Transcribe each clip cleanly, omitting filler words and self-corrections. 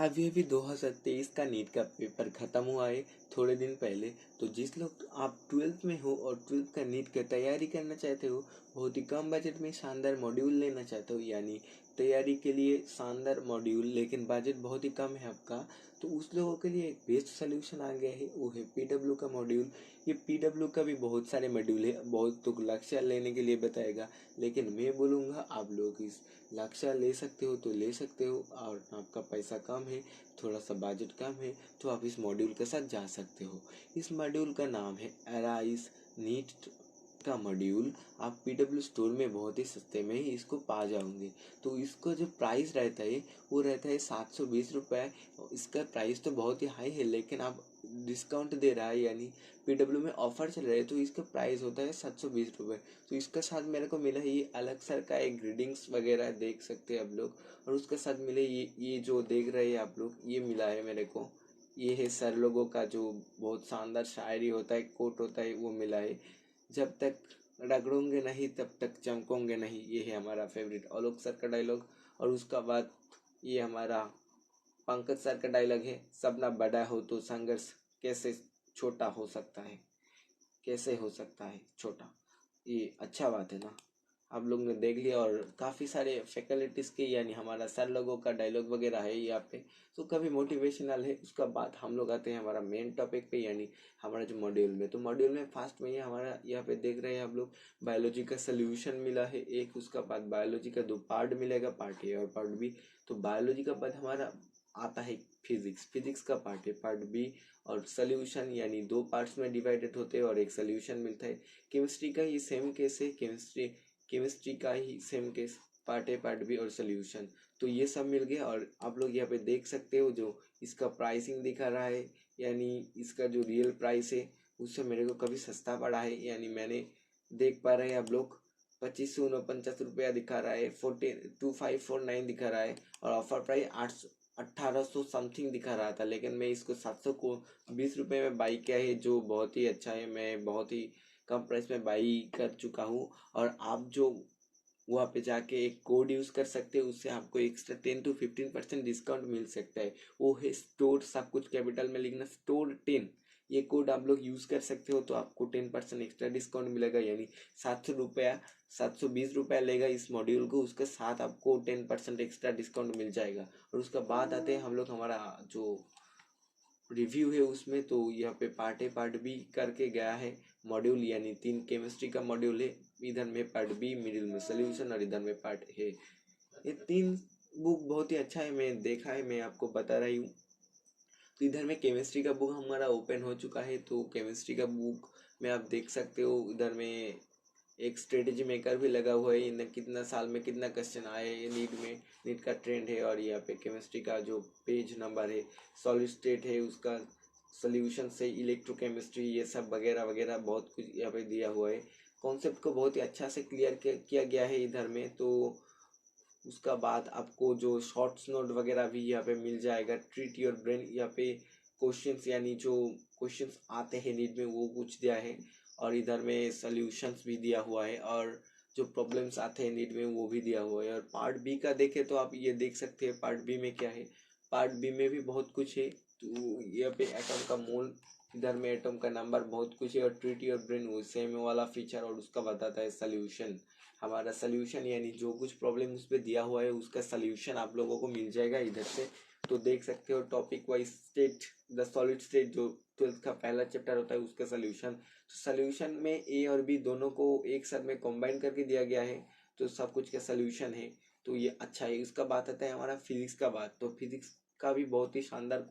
अभी 2023 का नीट का पेपर ख़त्म हुआ है थोड़े दिन पहले। तो जिस लोग आप ट्वेल्थ में हो और ट्वेल्थ का नीट की तैयारी करना चाहते हो, बहुत ही कम बजट में शानदार मॉड्यूल लेना चाहते हो, यानी तैयारी के लिए शानदार मॉड्यूल लेकिन बजट बहुत ही कम है आपका, तो उस लोगों के लिए एक बेस्ट सोल्यूशन आ गया है, वो है पीडब्ल्यू का मॉड्यूल। ये पीडब्ल्यू का भी बहुत सारे मॉड्यूल है, बहुत तो लक्ष्य लेने के लिए बताएगा, लेकिन मैं बोलूँगा आप लोग इस लक्ष्य ले सकते हो तो ले सकते हो, और आपका पैसा कम है, थोड़ा सा बजट कम है, तो आप इस मॉड्यूल के साथ जा सकते हो। इस मॉड्यूल का नाम है अराइज नीट का मॉड्यूल। आप पीडब्ल्यू स्टोर में बहुत ही सस्ते में ही इसको पा जाओगे। तो इसको जो प्राइस रहता है वो रहता है 720 रुपये। इसका प्राइस तो बहुत ही हाई है, लेकिन आप डिस्काउंट दे रहा है, यानी पीडब्ल्यू में ऑफर चल रहा है, तो इसका प्राइस होता है 720 रुपये। तो इसके साथ मेरे को मिला है ये अलग सर का एक ग्रीडिंग्स वगैरह देख सकते हैं आप लोग, और उसके साथ मिले ये जो देख रहे हैं आप लोग, ये मिला है मेरे को। ये है सर लोगों का जो बहुत शानदार शायरी होता है, कोट होता है, वो मिला है। जब तक रगड़ोंगे नहीं तब तक चमकोंगे नहीं, ये है हमारा फेवरेट आलोक सर का डायलॉग। और उसका बाद ये हमारा पंकज सर का डायलॉग है, सपना बड़ा हो तो संघर्ष कैसे छोटा हो सकता है, कैसे हो सकता है छोटा। ये अच्छा बात है ना, आप लोग ने देख लिया। और काफ़ी सारे फैकल्टीज़ के यानी हमारा सर लोगों का डायलॉग वगैरह है यहाँ पे, तो कभी मोटिवेशनल है। उसका बाद हम लोग आते हैं हमारा मेन टॉपिक पे, यानी हमारा जो मॉड्यूल में। तो मॉड्यूल में फास्ट में ये हमारा यहाँ पे देख रहे हैं आप लोग, बायोलॉजी का सोल्यूशन मिला है एक। उसका बाद बायोलॉजी का दो पार्ट मिलेगा, पार्ट ए और पार्ट बी। तो बायोलॉजी का बाद हमारा आता है फिजिक्स, फिजिक्स का पार्ट है पार्ट बी। और सोल्यूशन यानी दो पार्ट्स में डिवाइडेड होते हैं और एक सोल्यूशन मिलता है। केमिस्ट्री का ये सेम केस है, केमिस्ट्री का ही same case, part A part B और सोल्यूशन। तो ये सब मिल गया। और आप लोग यहाँ पे देख सकते हो जो इसका प्राइसिंग दिखा रहा है, यानी इसका जो रियल प्राइस है उससे मेरे को कभी सस्ता पड़ा है, यानी मैंने देख पा रहे हैं आप लोग 2549 रुपया दिखा रहा है, 2549 दिखा रहा है। और ऑफर प्राइस 1800 समथिंग दिखा रहा था, लेकिन मैं इसको 720 रुपये में बाई किया है, जो बहुत ही अच्छा है। मैं बहुत ही कम प्राइस में बाई कर चुका हूँ। और आप जो वहाँ पे जाके एक कोड यूज़ कर सकते हो, उससे आपको एक्स्ट्रा 10 to 15% डिस्काउंट मिल सकता है। वो है स्टोर, सब कुछ कैपिटल में लिखना, स्टोर 10। ये कोड आप लोग यूज़ कर सकते हो, तो आपको 10% एक्स्ट्रा डिस्काउंट मिलेगा, यानी 700 रुपया, 720 रुपया लेगा इस मॉड्यूल को, उसके साथ आपको 10% एक्स्ट्रा डिस्काउंट मिल जाएगा। और उसके बाद आते हैं हम लोग हमारा जो रिव्यू है उसमें। तो यहाँ पे पार्ट ए पार्ट बी करके गया है मॉड्यूल, यानी 3 केमिस्ट्री का मॉड्यूल है। इधर में पार्ट बी, मिडिल में सोल्यूशन, और इधर में पार्ट है। ये 3 बुक बहुत ही अच्छा है, मैं देखा है, मैं आपको बता रही हूँ। तो इधर में केमिस्ट्री का बुक हमारा ओपन हो चुका है। तो केमिस्ट्री का बुक में आप देख सकते हो, इधर में एक स्ट्रेटेजी मेकर भी लगा हुआ है, इन कितना साल में कितना क्वेश्चन आए ये नीट में, नीट का ट्रेंड है। और यहाँ पे केमिस्ट्री का जो पेज नंबर है, सॉलिड स्टेट है, उसका सोल्यूशन से इलेक्ट्रोकेमिस्ट्री, ये सब वगैरह वगैरह बहुत कुछ यहाँ पे दिया हुआ है। कॉन्सेप्ट को बहुत ही अच्छा से क्लियर किया गया है इधर में। तो उसका बाद आपको जो शॉर्ट्स नोट वगैरह भी यहाँ पे मिल जाएगा, ट्रीट योर ब्रेन। यहाँ पे क्वेश्चंस यानी जो क्वेश्चंस आते हैं नीट में वो कुछ दिया है, और इधर में सॉल्यूशंस भी दिया हुआ है, और जो प्रॉब्लम्स आते हैं नीट में वो भी दिया हुआ है। और पार्ट बी का देखें तो आप ये देख सकते हैं पार्ट बी में क्या है। पार्ट बी में भी बहुत कुछ है। तो यहाँ पे एटम का मोल, इधर में एटम का नंबर, बहुत कुछ है। और ट्रीट योर ब्रेन वो सेम वाला फीचर, और उसका बताता है सोल्यूशन। हमारा सोल्यूशन यानी जो कुछ प्रॉब्लम उस पर दिया हुआ है उसका सोल्यूशन आप लोगों को मिल जाएगा इधर से। तो देख सकते हो topic wise state, the solid state जो ट्वेल्थ का पहला चैप्टर होता है उसका सोल्यूशन। तो सोल्यूशन में ए और बी दोनों को एक साथ में कंबाइन करके दिया गया है, तो सब कुछ का सोल्यूशन है। तो ये अच्छा है। इसका बात आता है हमारा फिजिक्स का बात। तो फिजिक्स का भी बहुत ही शानदार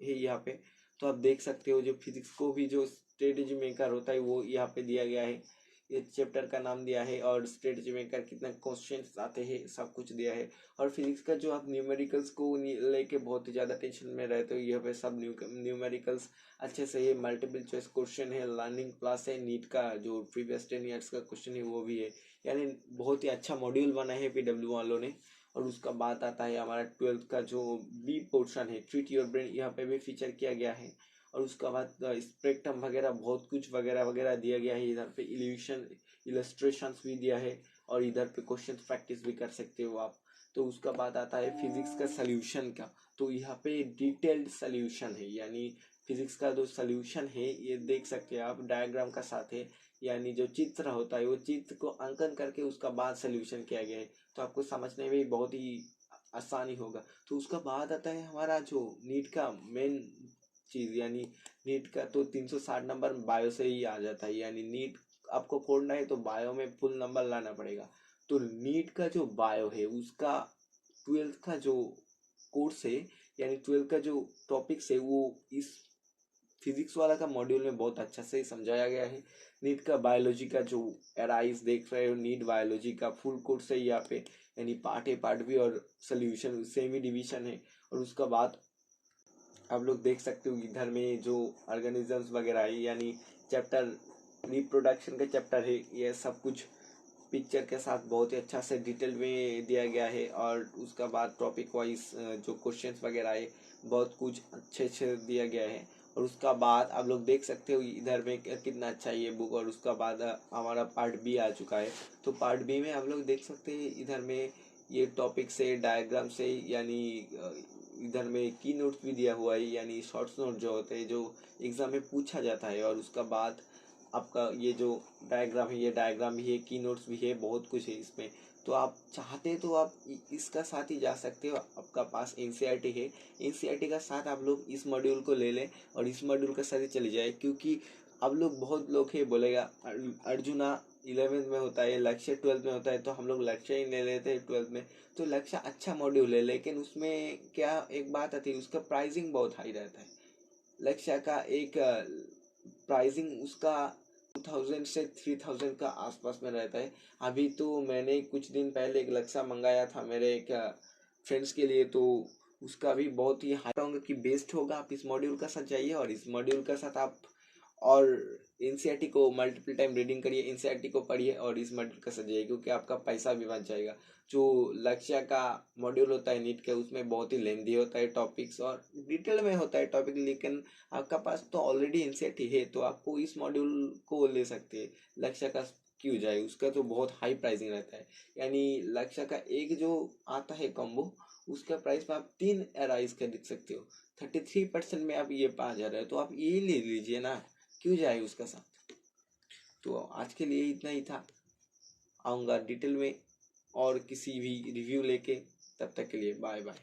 है यहाँ पे। तो आप देख सकते हो जो फिजिक्स को भी जो स्ट्रेटेजी मेकर होता है वो यहाँ पे दिया गया है, ये चैप्टर का नाम दिया है, और स्ट्रेटेजी मेकर कितना क्वेश्चंस आते हैं सब कुछ दिया है। और फिजिक्स का जो आप न्यूमेरिकल्स को लेके बहुत ही ज़्यादा टेंशन में रहते हो, यहाँ पे सब न्यूमेरिकल्स अच्छे से, ये मल्टीपल चॉइस क्वेश्चन है, लर्निंग क्लास है, नीट का जो प्रीवियस 10 ईयर्स का क्वेश्चन है वो भी है। यानी बहुत ही अच्छा मॉड्यूल बना है पीडब्ल्यू वालों ने। और उसका बात आता है हमारा ट्वेल्थ का जो बी पोर्शन है, ट्रीट योर ब्रेन, यहाँ पे भी फीचर किया गया है। और उसका बाद स्पेक्ट्रम वगैरह बहुत कुछ वगैरह वगैरह दिया गया है। इधर पे इल्यूशन इलस्ट्रेशंस भी दिया है, और इधर पे क्वेश्चन प्रैक्टिस भी कर सकते हो आप। तो उसका बाद आता है फिजिक्स का सल्यूशन का। तो यहाँ पे डिटेल्ड सल्यूशन है, यानी फिजिक्स का जो सल्यूशन है ये देख सकते हैं आप डायग्राम का साथ है, यानी जो चित्र होता है वो चित्र को अंकन करके उसका बाद सल्यूशन किया गया है, तो आपको समझने में बहुत ही आसानी होगा। तो उसका बाद आता है हमारा जो नीट का मेन चीज़, यानी नीट का तो 360 नंबर बायो से ही आ जाता है, यानी नीट आपको खोलना है तो बायो में फुल नंबर लाना पड़ेगा। तो नीट का जो बायो है उसका 12th का जो कोर्स है, यानी 12th का जो टॉपिक्स है वो इस फिजिक्स वाला का मॉड्यूल में बहुत अच्छा से समझाया गया है। नीट का बायोलॉजी का जो एराइज देख रहे हो, नीट बायोलॉजी का फुल कोर्स है यहाँ पे, यानी पार्ट ए पार्ट बी और सोल्यूशन सेमी डिवीजन है। और उसका बाद आप लोग देख सकते हो इधर में जो ऑर्गेनिजम्स वगैरह है, यानी चैप्टर रिप्रोडक्शन का चैप्टर है, ये सब कुछ पिक्चर के साथ बहुत ही अच्छा से डिटेल में दिया गया है। और उसका बाद टॉपिक वाइज जो क्वेश्चंस वगैरह है बहुत कुछ अच्छे से दिया गया है। और उसका बाद आप लोग देख सकते हो इधर में कितना अच्छा ये बुक। और उसका बाद हमारा पार्ट बी आ चुका है, तो पार्ट बी में आप लोग देख सकते हैं इधर में ये टॉपिक से डायग्राम से, यानी इधर में की नोट्स भी दिया हुआ है, यानी शॉर्ट्स नोट जो होते हैं जो एग्जाम में पूछा जाता है। और उसका बाद आपका ये जो डायग्राम है, ये डायग्राम भी है, की नोट्स भी है, बहुत कुछ है इसमें। तो आप चाहते तो आप इसका साथ ही जा सकते हो, आपका पास एनसीईआरटी है, एनसीईआरटी का साथ आप लोग इस मॉड्यूल को ले लें और इस मॉड्यूल के साथ ही चले जाए। क्योंकि अब लोग बहुत लोग है बोलेगा अर्जुना 11th में होता है, लक्ष्य 12th में होता है, तो हम लोग लक्ष्य ही ले लेते हैं 12th में। तो लक्ष्य अच्छा मॉड्यूल है, लेकिन उसमें क्या एक बात आती है, उसका प्राइसिंग बहुत हाई रहता है। लक्ष्य का एक प्राइसिंग उसका 2000 से 3000 का आसपास में रहता है। अभी तो मैंने कुछ दिन पहले एक लक्ष्य मंगाया था मेरे एक फ्रेंड्स के लिए, तो उसका भी बहुत ही हाई होगा कि बेस्ट होगा। आप इस मॉड्यूल का साथ जाइए और इस मॉड्यूल का साथ आप और एनसीईआरटी को मल्टीपल टाइम रीडिंग करिए, एनसीईआरटी को पढ़िए और इस मॉड्यूल का साथ जाइए, क्योंकि आपका पैसा भी बच जाएगा। जो लक्ष्य का मॉड्यूल होता है नीट के, उसमें बहुत ही लेंदी होता है टॉपिक्स और डिटेल में होता है टॉपिक, लेकिन आपका पास तो ऑलरेडी एनसीईआरटी है तो आपको इस मॉड्यूल को ले सकते हैं। लक्ष्य का क्यों जाए, उसका तो बहुत हाई प्राइसिंग रहता है। यानी लक्ष्य का एक जो आता है कॉम्बो, उसका प्राइस में आप 3 एराइज कर सकते हो, 33% में आप ये पा जा रहे हो, तो आप ये ले लीजिए ना, क्यों जाए उसका साथ। तो आज के लिए इतना ही था, आऊँगा डिटेल में और किसी भी रिव्यू लेके, तब तक के लिए बाय बाय।